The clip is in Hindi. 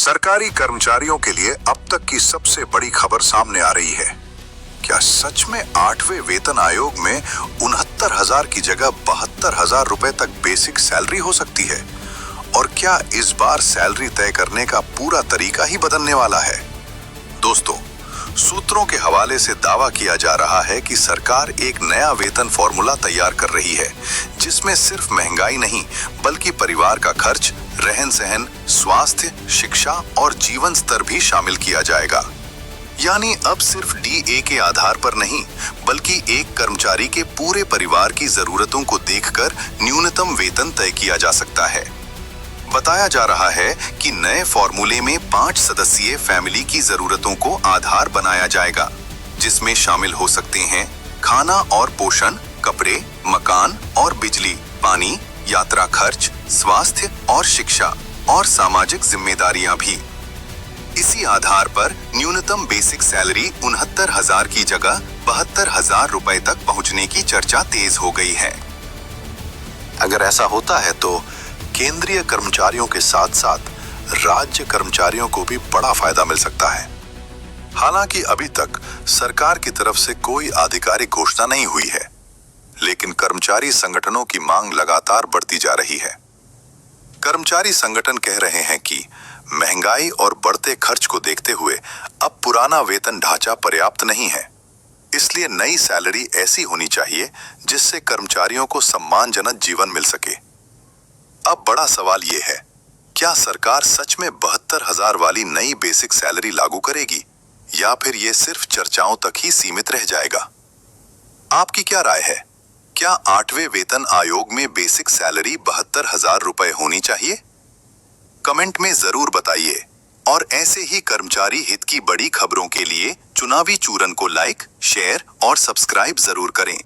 सरकारी कर्मचारियों के लिए अब तक की सबसे बड़ी खबर सामने आ रही है। क्या सच में 8वें वेतन आयोग में 69,000 की जगह 72,000 रुपए तक बेसिक सैलरी हो सकती है? और क्या इस बार सैलरी तय करने का पूरा तरीका ही बदलने वाला है? दोस्तों, सूत्रों के हवाले से दावा किया जा रहा है कि सरकार एक नया वेतन फॉर्मूला तैयार कर रही है, जिसमें सिर्फ महंगाई नहीं बल्कि परिवार का खर्च, रहन सहन, स्वास्थ्य, शिक्षा और जीवन स्तर भी शामिल किया जाएगा। यानी अब सिर्फ डीए के आधार पर नहीं बल्कि एक कर्मचारी के पूरे परिवार की जरूरतों को देखकर न्यूनतम वेतन तय किया जा सकता है। बताया जा रहा है कि नए फॉर्मूले में 5 सदस्यीय फैमिली की जरूरतों को आधार बनाया जाएगा, जिसमें शामिल हो सकते हैं खाना और पोषण, कपड़े, मकान और बिजली, पानी, यात्रा खर्च, स्वास्थ्य और शिक्षा और सामाजिक जिम्मेदारियां भी। इसी आधार पर न्यूनतम बेसिक सैलरी 69,000 की जगह 72,000 रुपए तक पहुंचने की चर्चा तेज हो गई है। अगर ऐसा होता है तो केंद्रीय कर्मचारियों के साथ साथ राज्य कर्मचारियों को भी बड़ा फायदा मिल सकता है। हालांकि अभी तक सरकार की तरफ से कोई आधिकारिक घोषणा नहीं हुई है, लेकिन कर्मचारी संगठनों की मांग लगातार बढ़ती जा रही है। कर्मचारी संगठन कह रहे हैं कि महंगाई और बढ़ते खर्च को देखते हुए अब पुराना वेतन ढांचा पर्याप्त नहीं है, इसलिए नई सैलरी ऐसी होनी चाहिए जिससे कर्मचारियों को सम्मानजनक जीवन मिल सके। अब बड़ा सवाल ये है, क्या सरकार सच में 72,000 वाली नई बेसिक सैलरी लागू करेगी या फिर ये सिर्फ चर्चाओं तक ही सीमित रह जाएगा? आपकी क्या राय है? क्या 8वें वेतन आयोग में बेसिक सैलरी 72,000 रुपए होनी चाहिए? कमेंट में जरूर बताइए और ऐसे ही कर्मचारी हित की बड़ी खबरों के लिए चुनावी चूरन को लाइक, शेयर और सब्सक्राइब जरूर करें।